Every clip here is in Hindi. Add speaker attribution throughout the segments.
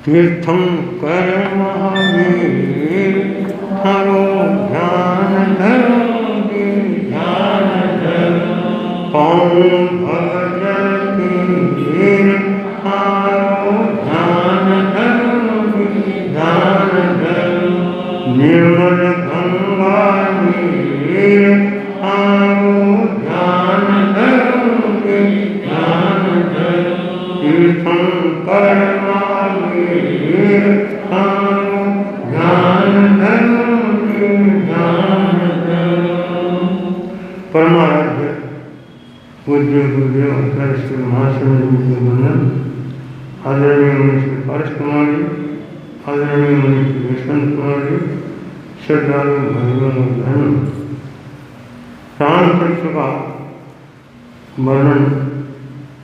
Speaker 1: तीर्थंकर महावीर हरो ध्यान धरो ध्यान धरो पाऊँ भजन तीर हारो ध्यान धरो ध्यान धरो निर्मल गंगा नीर हारो ध्यान धरो ध्यान धरो तीर्थंकर महावीर हारो ध्यान धरो ध्यान धरो। परमाराध्य पूज्य गुरुदेव आचार्य श्री महाशय जी के वंदन। आदरणीय मुनि श्री पारस कुमार जी, आदरणीय मुनि श्री यशवंत कुमार जी, श्रद्धालु भाइयों और बहनों, रामचरित्र का वर्णन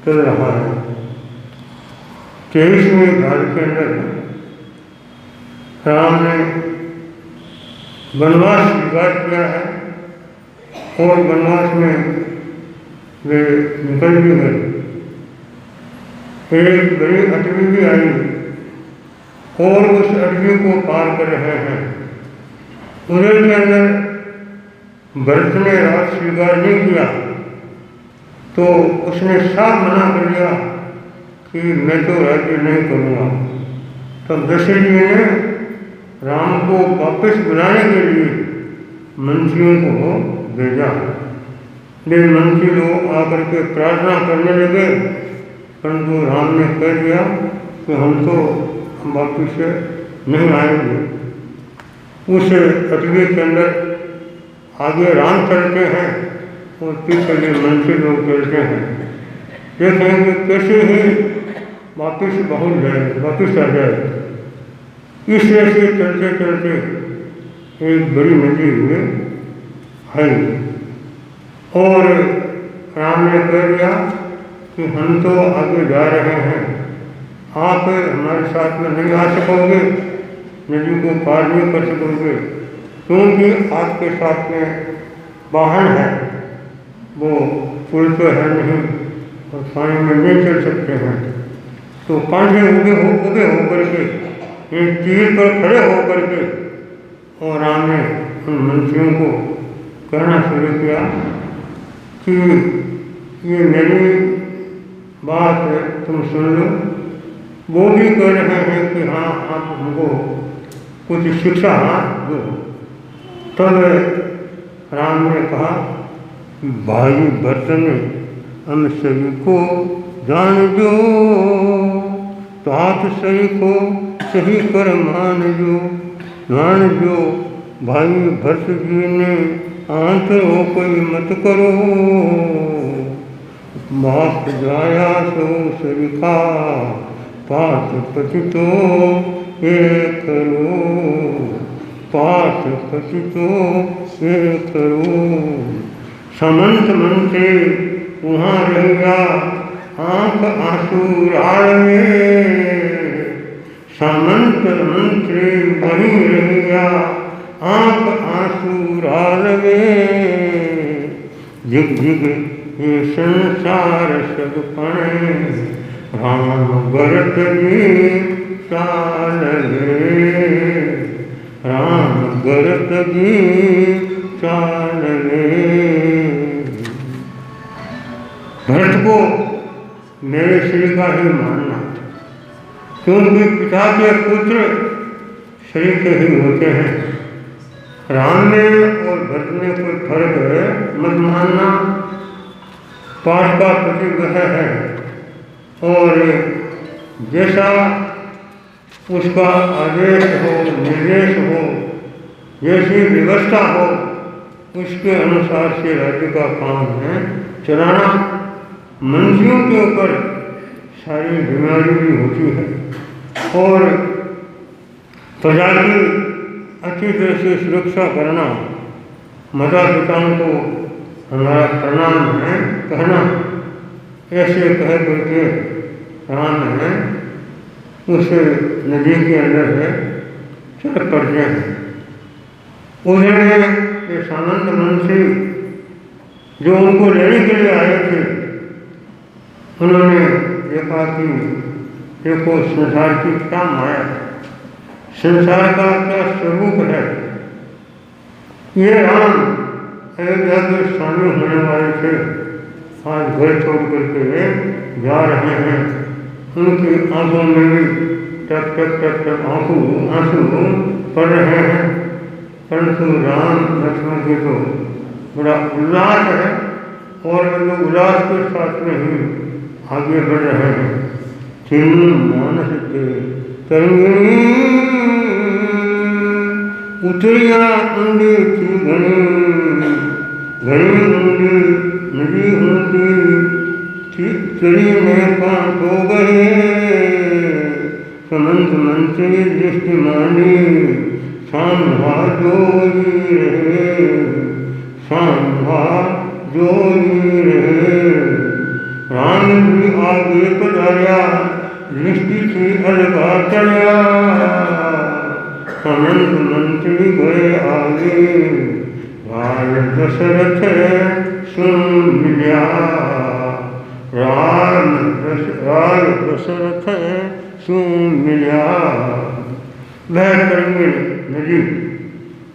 Speaker 1: चल रहा है। 23वें अध्याय के अंदर राम ने वनवास स्वीकार किया है और वनवास में वे निकल भी गए। एक बड़ी अटवी भी आई और उस अटवी को पार कर रहे हैं। उधर के अंदर भरत ने राज स्वीकार नहीं किया तो उसने साफ मना कर दिया कि मैं तो राज्य नहीं करूँगा। तब दशरथ जी ने राम को वापस बुलाने के लिए मंत्रियों को भेजा। वे मंत्री लोग आकर के प्रार्थना करने लगे, परंतु राम ने कह दिया कि हम तो वापस से नहीं आएंगे। उस अटवी के अंदर आगे राम चलते हैं और पीछे ये मंत्री लोग चलते हैं। देखें कि कैसे ही वापस बहुत जाए, वापस आ जाए। इस तरह से चलते चलते एक बड़ी नदी हुए आई और राम ने कह दिया कि हम तो आगे जा रहे हैं, आप हमारे साथ में नहीं आ सकोगे, नदी को पार नहीं कर सकोगे, क्योंकि आपके साथ में वाहन है, वो पुल तो है नहीं और पानी में नहीं चल सकते हैं। तो कांधे उगे होकर के एक तीर पर खड़े होकर के और राम ने उन मंत्रियों को कहना शुरू किया कि ये मेरी बात तुम सुन लो। वो भी कह रहे हैं कि हाँ आप हमको कुछ शिक्षा दो। तब राम ने कहा भाई भरत ने हम सभी को जान जो, तात सही को सही कर मान जो भाई भरत जी ने आंतरो कोई मत करो, माफ जाया सो सरिखा पास पतितो एक करो, पास पतितो एक करो। समंत मंत्री वहाँ रहेगा आंख आंसू राल में, सामंत मंत्री वहीं रहेगा आंख आंसू राल में। जिग जिग ये संसार सब पणे, राम भरत जी चाल गे, राम भरत जी चाल गे। भरत को मेरे श्री का ही मानना, क्योंकि पिता के पुत्र श्री के ही होते हैं। राम में और भरत में कोई फर्क है मत मानना। पाठ का प्रति वह है और जैसा उसका आदेश हो, निर्देश हो, जैसी व्यवस्था हो, उसके अनुसार से राज्य का काम है चलाना। मंत्रियों के ऊपर सारी जिम्मेदारी भी होती है और प्रजा की अच्छी तरह से सुरक्षा करना माता पिताओं को हमारा प्रणाम है कहना। ऐसे कह करके राम है उस नदी के अंदर है चल पड़ते हैं। उधर ये सामंत मंत्री जो उनको लेने के लिए आए थे, उन्होंने देखा कि देखो संसार की क्या माया है, संसार का क्या स्वरूप है। ये राम अयोध्या के स्वामी होने वाले थे, आज घर छोड़ करके जा रहे हैं। उनकी आंखों में भी टप टप टप टप आंसू पड़ रहे हैं, परंतु राम लक्ष्मण के तो बड़ा उल्लास है और वे उल्लास के साथ में ही आगे बढ़ रहे हैं। चिन मानस के तरंगिणी उतरिया अंडे थी घनी घनी नदी होती चली में पान हो गए समंत मंत्री दृष्टि मानी सांभा जोई रहे सांभा जोई रहे। राम भी आगे पधारा दृष्टि थी अलगा चढ़ा समंत मंत्री गए आगे राज दशरथ सुन मिला राज दशरथ सुन मिला। वह तरंगिणी नदी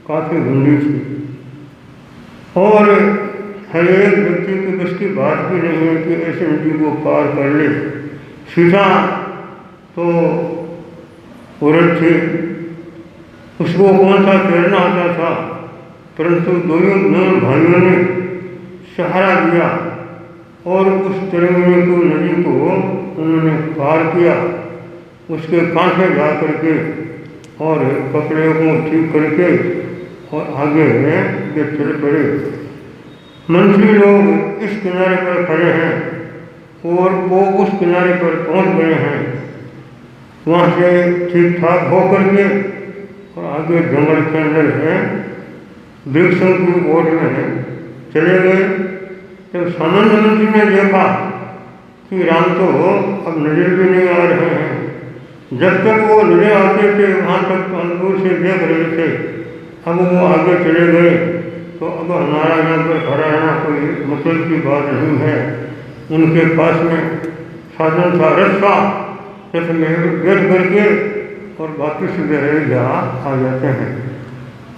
Speaker 1: काफ़ी गंदी थी और हर एक व्यक्ति की बस की बात भी नहीं है कि ऐसे नदी को पार कर ले। सीता तो औरत थी, उसको कौन सा तैरना आता था, परंतु दोनों भाइयों ने सहारा दिया और उस तरंगिणी को नदी को उन्होंने पार किया। उसके कांठे जा करके और कपड़े को ठीक करके और आगे वे चल पड़े। मंत्री लोग इस किनारे पर खड़े हैं और वो उस किनारे पर पहुंच गए हैं। वहाँ से ठीक ठाक हो करके और आगे जंगल के अंदर है वृक्षों की ओर में चले गए। जब सामंत मंत्री ने देखा कि राम तो अब नजर भी नहीं आ रहे हैं, जब तक वो नजर आते थे वहाँ तक तो अंदर से देख रहे थे, अब वो आगे चले गए तो अब हमारा यहाँ पर खड़ा रहना कोई मतलब की बात नहीं है। उनके पास में साधन था, रथ था, रथ में बैठ करके और वापिस अयोध्या आ जाते हैं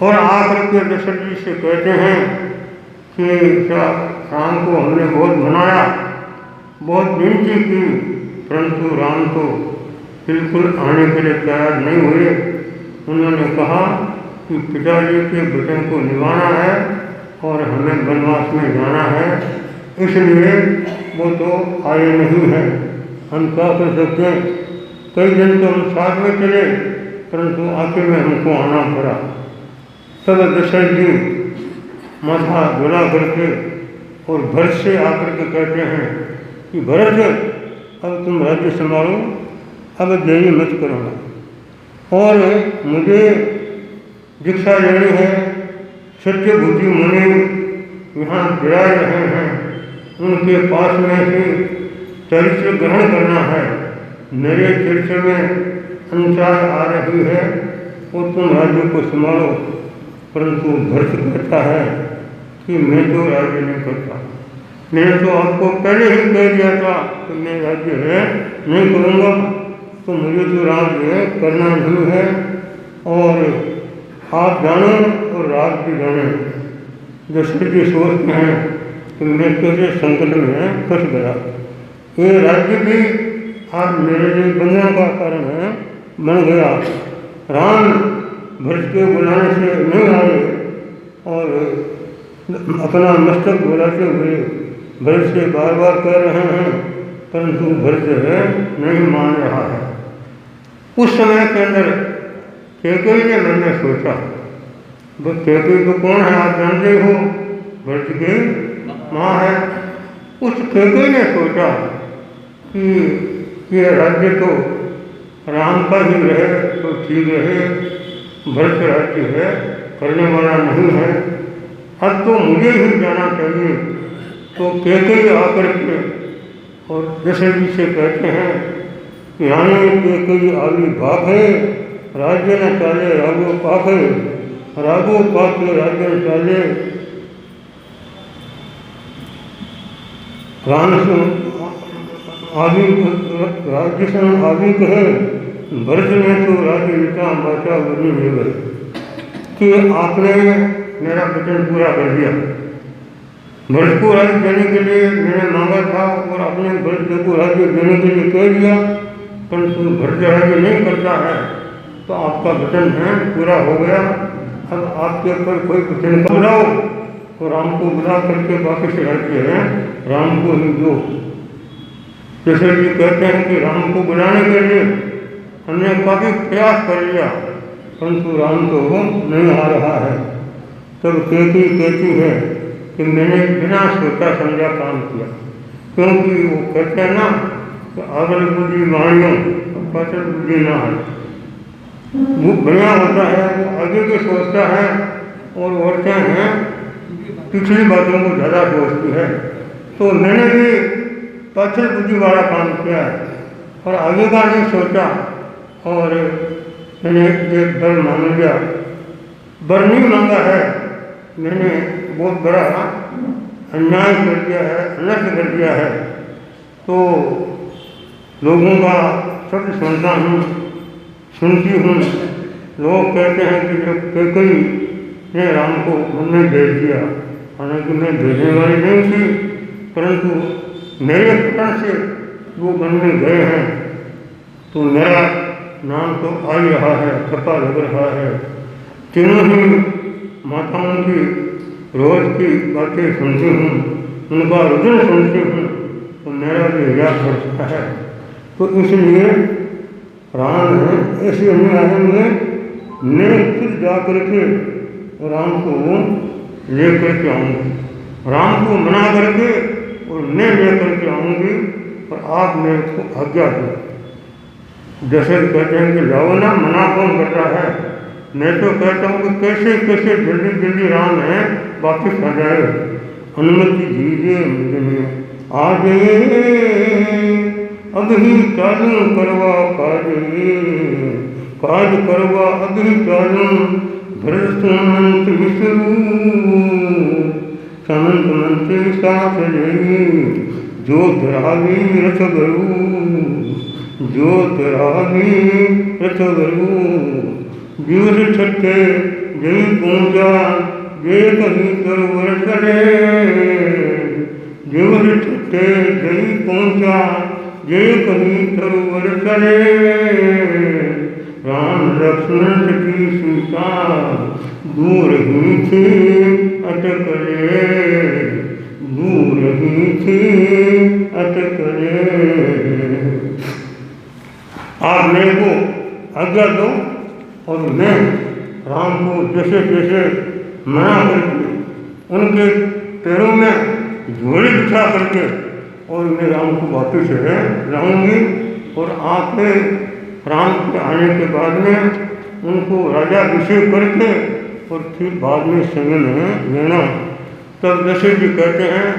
Speaker 1: और आकर के दशरथ जी से कहते हैं कि राम को हमने बहुत मनाया, बहुत विनती की, परंतु राम तो बिल्कुल आने के लिए तैयार नहीं हुए। उन्होंने कहा कि पिताजी के वचन को निभाना है और हमें वनवास में जाना है, इसलिए वो तो आए नहीं हैं। हम क्या कर सकते हैं, कई दिन तो हम साथ में चले परंतु आखिर में हमको आना पड़ा। तब दशरथ जी माथा डोला करके और भरत से आकर के कहते हैं कि भरत अब तुम राज्य संभालो, अब देरी मत करो और मुझे दीक्षा लेनी है। सत्य बुद्धि मुनि यहाँ विराज रहे हैं, उनके पास में ही चरित्र ग्रहण करना है। मेरे चरित्र में अनुसार आ रही है और तुम राज्य को संभालो। परंतु भरत कहता है कि मैं तो राज्य नहीं करता, मैंने तो आपको पहले ही कह दिया था कि मैं राज्य है नहीं करूँगा, तो मुझे तो राज्य करना नहीं है और आप जानो और राज भी जाने। दशरथ जी सोचते हैं कि मैं कैसे संकट में फंस गया, ये राज्य भी आज मेरे लिए बंधन का कारण है बन गया। राम भरत के बुलाने से नहीं आए और अपना मस्तक बुलाते हुए भरत से बार बार कह रहे हैं, परंतु भरत नहीं मान रहा है। उस समय के अंदर कैकेयी ने मन में सोचा, कैकेयी तो कौन है आप जानते हो, भरत की माँ है। उस कैकेयी ने सोचा कि ये राज्य तो राम का ही रहे तो ठीक रहे, भरत राज्य है करने वाला नहीं है, अब तो मुझे ही जाना चाहिए। तो कैकेयी आकर के और दशरथ जी से कहते हैं कि रानी कैकेयी आवी भागे राज्य न चाले राघो पाखे, राघो पाखे राज्य न चाले। राम आदि राज्य आदि कहे भरत ने तो राज्य विता बाचा बनी गए कि आपने मेरा वचन पूरा कर दिया। भरत को राज्य देने के लिए मैंने मांगा था और आपने भरत को राज्य देने के लिए कह दिया, परंतु भरत राज्य नहीं करता है तो आपका वचन है पूरा हो गया। अब आपके ऊपर कोई वचन बुलाओ तो राम को बुला करके वापस रहते हैं राम को ही दो। जैसे जी कहते हैं कि राम को बुलाने के लिए हमने काफ़ी प्रयास कर लिया परंतु राम तो नहीं आ रहा है। तब कहती है कि मैंने बिना सोचा समझा काम किया, क्योंकि वो कहते हैं ना कि अगल बुद्धि वाणियों पाचल बुद्धि ना है। वो बढ़िया होता है, वो आगे के सोचता है और औरतें हैं पिछली बातों को ज़्यादा सोचती है। तो मैंने भी पाचल बुद्धि वाला काम किया है और आगे का नहीं सोचा और मैंने एक बर मांग लिया। बर नहीं मांगा है, मैंने बहुत बड़ा अन्याय कर दिया है, अनर्थ कर दिया है। तो लोगों का शब्द सुनता हूँ, सुनती हूँ। लोग कहते हैं कि जब कैकेयी ने राम को मन में भेज दिया, हालांकि मैं भेजने वाली नहीं थी, परंतु मेरे कारण से वो मन में गए हैं तो मेरा नाम तो आ ही रहा है, छपा लग रहा है। तीनों ही माताओं की रोज की बातें सुनती हूँ, उनका रुझान सुनती हूँ तो मेरा भी हृदय भरता है। तो इसलिए राम है ऐसे नहीं आएंगे, मैं खुद जा करके राम को ले करके आऊँगी, राम को मना करके और मैं ले करके आऊँगी और आप मेरे को आज्ञा दो। जैसे कहते हैं कि जाओ ना, मना कौन करता है। मैं तो कहता हूँ कि कैसे कैसे जल्दी जल्दी राम है वापस आ जाए, अनुमति दीजिए मुझे। आ जाइए अब ही चालू करवा काज करवा अब ही चालू। भरत मंत्र विष्णु समंत मंत्री साथ जो धरावी रथ गरु, जो धरावी रथ गरु। व्यूर छठे जय पूजा जय कहीं सरोवर चले, व्यूर छठे जय पूजा जय कहीं सरोवर चले। राम लक्ष्मण की सीता दूर ही थी अटकले, दूर ही थी अटकले। आप मेरे को आज्ञा दो और मैं राम को जैसे जैसे मना करके उनके पैरों में झोली बिछा करके और मैं राम को वापस लाऊंगी। और आपके राम के आने के बाद में उनको राजाभिषेक करके और फिर बाद में संग में लेना। तब जैसे जी कहते हैं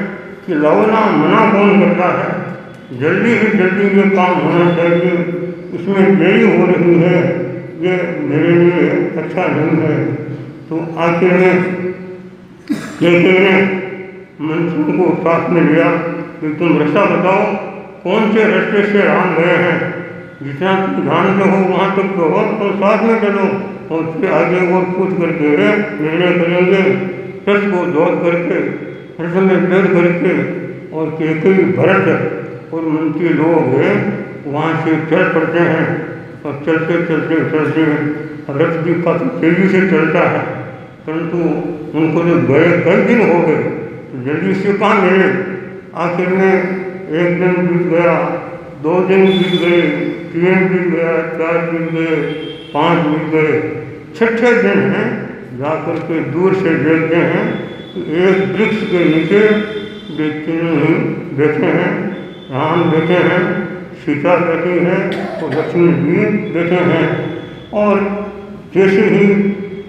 Speaker 1: कि लाओना मना कौन करता है, जल्दी से जल्दी ये काम होना चाहिए, इसमें देरी हो रही है, ये मेरे लिए अच्छा नहीं है। तो आखिर में कैकेयी ने मंत्रियों को साथ में लिया कि तुम रास्ता बताओ कौन से रास्ते से राम गए हैं, जितना ध्यान में हो वहाँ तक तो हो, तो साथ में चलो और फिर आगे और पूछ करके निर्णय करेंगे। रथ को दौड़ करके रथ में बैठ करके और कैकेयी भरत और मंत्री लोग वहाँ से चल पड़ते हैं और चलते चलते चलते रथ भी काफ़ी तेजी से चलता है, परंतु उनको जो गए कई दिन हो गए तो जल्दी से कहाँ मिले। आखिर में एक दिन बीत गया, 2 दिन बीत गए, 3 बीत गया, 4 बीत गए, 5 बीत गए। छठे दिन हैं जाकर के दूर से देखते हैं कि एक वृक्ष के नीचे तीनों बैठे हैं, राम बैठे हैं, सीता बैठी है और लक्ष्मण जी बैठे हैं। और जैसे ही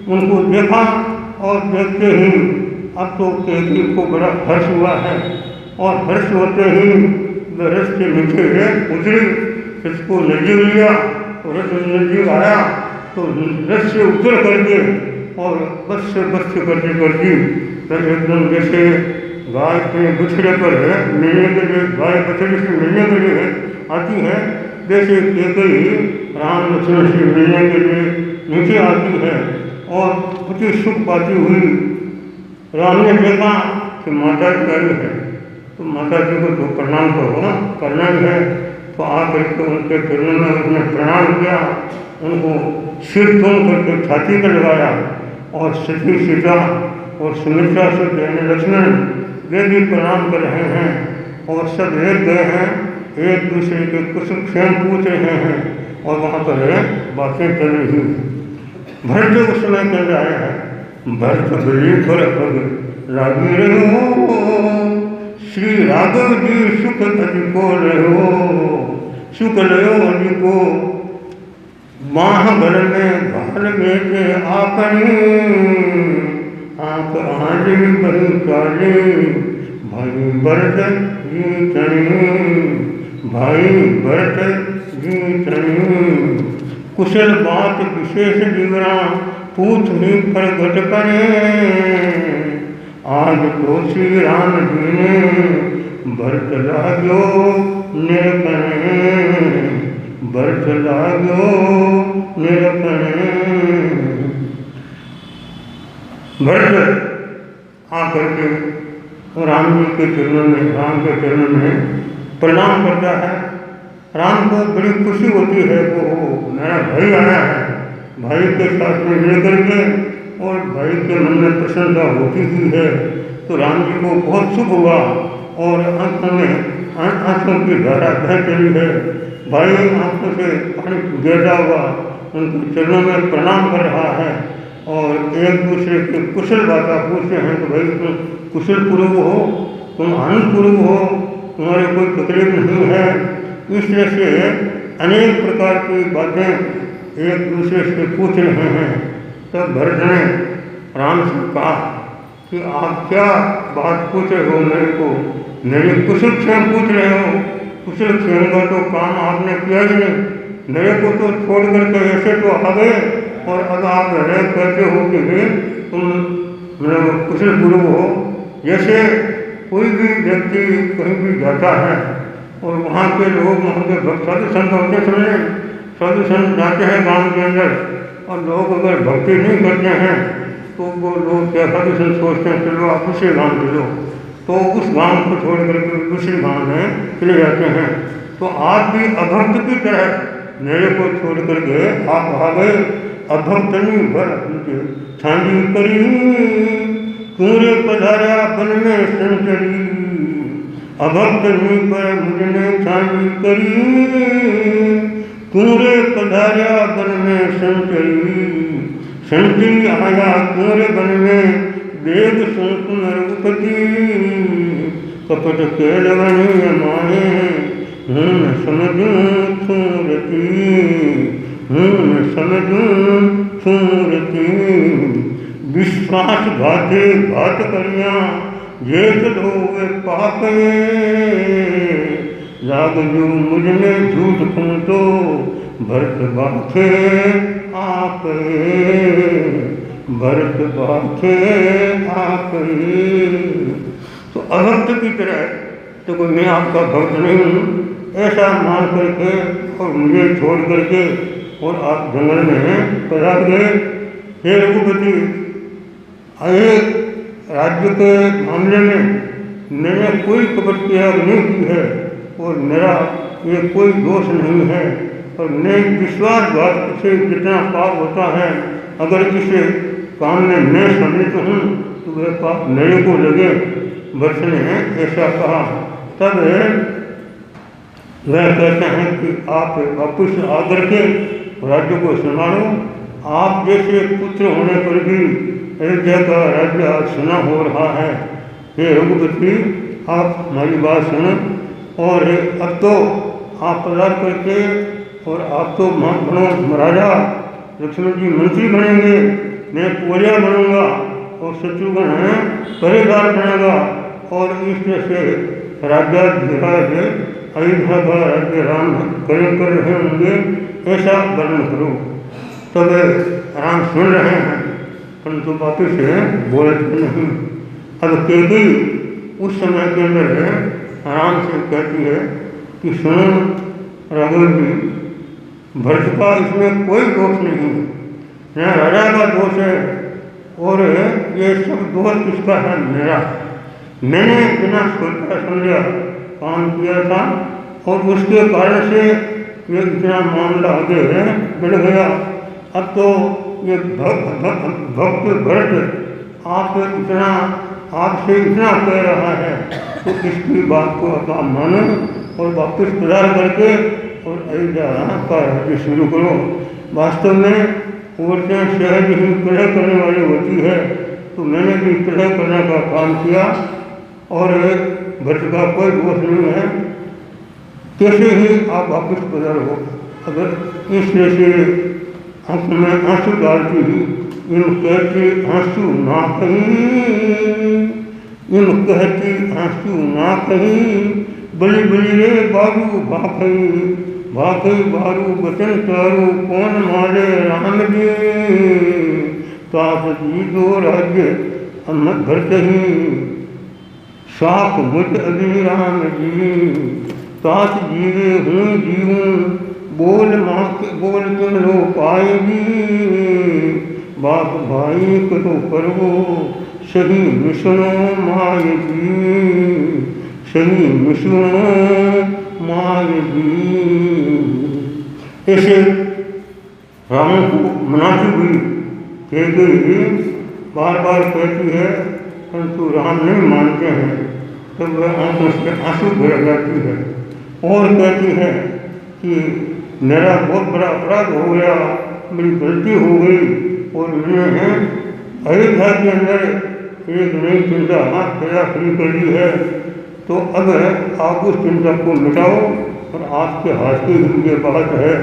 Speaker 1: उनको देखा और देखते ही अब तो कैकेयी को बड़ा हर्ष हुआ है और हर्ष होते ही रथ के नीचे उतरी, इसको नजदीक लिया और रथ नजदीक आया तो रथ से उतर करके और बस से करते करते तो एकदम जैसे गाय अपने बछड़े पर मिलने के लिए, गाय बछड़े से मिलने के लिए आती है, जैसे कैकेयी राम लक्ष्मण से मिलने के लिए नीचे आती है और उसी सुख पाती हुई राम ने देखा कि माता जी आई है, तो माता जी को तो प्रणाम करना ही है। तो आकर के उनके चरणों में उसने प्रणाम किया, उनको सिर तोड़ करके छाती पर लगाया और सती सीता और सुमित्रा से कहने लक्ष्मण वे भी प्रणाम कर रहे हैं और सब एक गए हैं, एक दूसरे के कुछ क्षेम पूछ रहे हैं और वहाँ पर बातें चल रही हैं। भरत उस समय कह रहा है भरत बलि पर पग रागी रहो, श्री राघव जी सुख अधिको रहो, सुख लो अधिको बाह भर में घाल में के आपने, आप आने बही काले भाई भरत जी चढ़े, भाई भरत जी चढ़े, कुशल बात विशेष विवरा पूछ ही प्रगट करे, आज तो श्री राम जी ने भरत लागो निरकने, भरत लागो निरकने। भरत आकर के राम जी के चरणों में, राम के चरणों में प्रणाम करता है। राम को बड़ी खुशी होती है, वो मेरा भाई आया है, भाई के साथ में मिल करके और भाई के मन में प्रसन्नता होती ही है। तो राम जी को बहुत सुख हुआ और आंखों की धारा बह चली है। भाई आंखों से पानी गिरता हुआ उनके चरणों में प्रणाम कर रहा है और एक दूसरे के कुशल बातें पूछते हैं कि भाई तुम कुशल पूर्व हो, तुम आनंद पूर्व हो, तुम्हारे कोई तकलीफ नहीं है। इस तरह से अनेक प्रकार की बातें एक दूसरे से पूछ रहे हैं। तब भरत ने राम से कहा कि आप क्या बात पूछ रहे हो मेरे को, मेरे कुशल क्षेम पूछ रहे हो, कुशल क्षेम का तो काम आपने किया ही नहीं, मेरे को तो छोड़ करके ऐसे तो आ गए और अब आप कहते हो कि तुम मतलब कुशल गुरु हो। जैसे कोई भी व्यक्ति कहीं भी जाता है और वहाँ के लोग, वहाँ के भक्त साधु संत होते समय साधु संत जाते हैं गांव के अंदर और लोग अगर भक्ति नहीं करते हैं तो वो लोग क्या साधु संत सोचते हैं चलो आप दूसरे गाँव चलो, तो उस गांव को छोड़ करके दूसरे गांव में चले जाते हैं। तो आप भी अभक्त की तरह मेरे को छोड़ करके आप आ गए, अभक्त नहीं भर छांदी करी, पूरे पधारा बन में संचरी, अभक्त नहीं पर मुझने छांदी करी, पूरे पधारा बन में संचरी, संचरी आया पूरे बन में वेद सुन रघुपति, कपट के लगने माने न समझूं सूरती, न समझूं सूरती, विश्वास घाते घात करिया जेठ धोवे पाप, लाग जो मुझने झूठ फूटो भरत बाखे आप, भरत बाखे आप। तो अभक्त की तरह तो कोई मैं आपका भक्त नहीं हूँ ऐसा मान करके और मुझे छोड़ करके और आप जंगल में पधार गए। हे रघुपति, एक राज्य के मामले में मैंने कोई कपट किया नहीं की है और मेरा ये कोई दोष नहीं है और मैं विश्वासघात से जितना पाप होता है अगर इसे काम में मैं सम्मिलित हूँ तो वह पाप मेरे को लगे। भरत ने ऐसा कहा। तब वह कहते हैं कि आप वापस आकर के राज्य को संभालो। आप जैसे पुत्र होने पर भी अयोध्या का राज्य आज सुना हो रहा है। हे रघुपति, आप हमारी बात सुनो और अब तो आप पधार करके और आप तो महाराजा लक्ष्मण जी मंत्री बनेंगे, मैं पुरिया बनूंगा और शत्रुघ्न पहरेदार बनेगा और इस तरह से राज्याधिराज अयोध्या का राज्य राम कर रहे होंगे, ऐसा वर्णन करो। तब राम सुन रहे हैं परंतु वापिस बोलते नहीं। अब कैकेयी उस समय के अंदर आराम से कहती है कि सुनो राघव जी, भरत का इसमें कोई दोष नहीं है, न राजा का दोष है, और ये सब दोष किसका है? मेरा। मैंने बिना सोचा समझा काम किया था और उसके कारण से ये इतना मामला आगे बढ़ गया। अब तो ये भक्त भरत आपसे इतना कह रहा है तो इसकी बात को आप मानो और वापस प्रदार करके और अयोध्या का राज्य शुरू करो। वास्तव में औरतें सहज ही कलह करने वाली होती है, तो मैंने भी कलह करने का काम किया और भरत का कोई दोष नहीं है, कैसे ही आप वापस प्रदार हो। अगर इसमें से आँख में आंसू डालती ही इन कहती आंसू ना कहीं, इन कहती आंसू ना कहीं, बलि बलि रे बारू भाखई, भाखई बारू बचन चारू, कौन मारे राम जी, तात जी दो राज्य अमत भरत ही, साख मुझ अभी राम जी, तात जीवे हूँ जीवूँ, बोल बोल तुम लो पाएगी, बाप भाई करो करवो, सही मिसनो माय जी, सही मिसनो माय जी। ऐसे राम को मनाती हुई कह गई, बार बार कहती है, परंतु राम नहीं मानते हैं। तब वह आंखों से आंसू भर जाती है और कहती है कि मेरा बहुत बड़ा अपराध हो गया, मेरी गलती हो गई और मैंने अयोध्या के अंदर एक नई चिंता पैदा खड़ी कर दी है, तो अब आप उस चिंता को मिटाओ और आपके हाथ की ही ये बात है,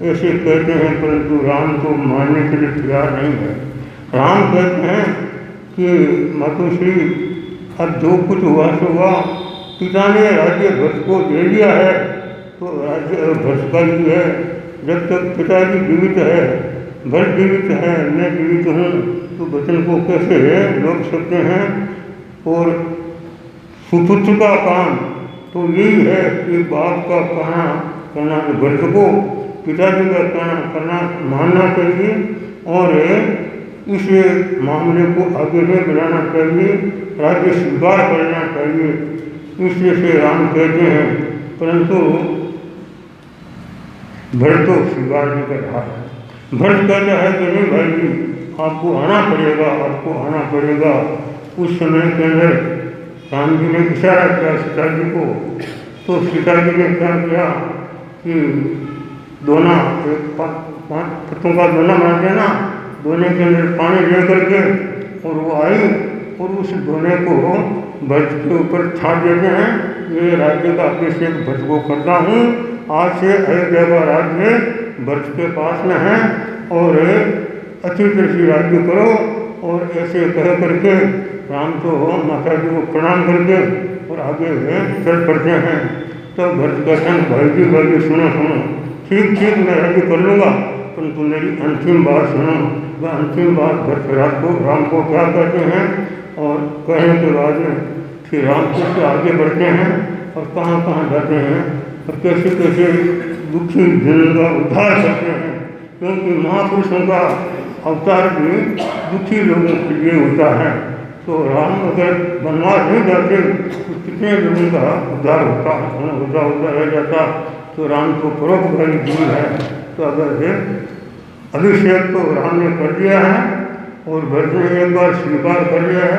Speaker 1: ऐसे कहते हैं। परंतु राम को मानने के लिए तैयार नहीं है। राम कहते हैं कि मातुश्री, अब जो कुछ हुआ सो हुआ, पिता ने राज्य भरत को दे दिया है तो राज्य भरत का ही है। जब तक पिताजी जीवित है, भरत जीवित है, मैं जीवित हूँ, तो वचन को कैसे रोक सकते हैं। और सुपुत्र का काम तो यही है कि बाप का कहना करना, भरत को पिताजी का कहना करना मानना चाहिए और इस मामले को आगे नहीं बढ़ाना चाहिए, राज्य स्वीकार करना चाहिए। इसलिए से राम कहते हैं, परंतु भरत तो स्वीकार नहीं कर रहा है। भरत कहता है कि नहीं भाई जी, आपको आना पड़ेगा, आपको आना पड़ेगा। उस समय के अंदर राम जी ने इशारा किया सीता जी को, तो सीता जी ने क्या किया कि दोना एक 5 पत्तों का दोना बना देना, दोने के अंदर पानी ले करके और वो आई और उस दोने को भरत के ऊपर छाट देते हैं। ये राज्य का अभिषेक भरत को करता हूँ, आज से अयोध्या का राज्य भरत के पास में है और अच्छी तरह से राज्य करो। और ऐसे कह करके राम तो माता जी को प्रणाम करके और आगे चल पड़ते हैं। तो भरत कहते हैं, भाई जी सुनो सुनो, ठीक ठीक मैं राज्य कर लूँगा, परंतु मेरी अंतिम बात सुनो। वह अंतिम बात भरत को राम को क्या कहते हैं और कहने के बाद में फिर राम कैसे आगे बढ़ते हैं और कहाँ कहाँ जाते हैं और कैसे कैसे दुखी जनों का उद्धार करते हैं। क्योंकि महापुरुषों का अवतार भी दुखी लोगों के लिए होता है। तो राम अगर वनवास नहीं जाते तो कितने लोगों का उद्धार होता रह जाता। तो राम को परोपकारी जीव है। तो अगर अभिषेक तो राम ने कर दिया है और भरत ने एक बार स्वीकार कर लिया है,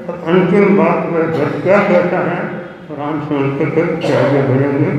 Speaker 1: अब अंतिम बात में भरत क्या कहता है राम सुन कर आगे बढ़ेंगे।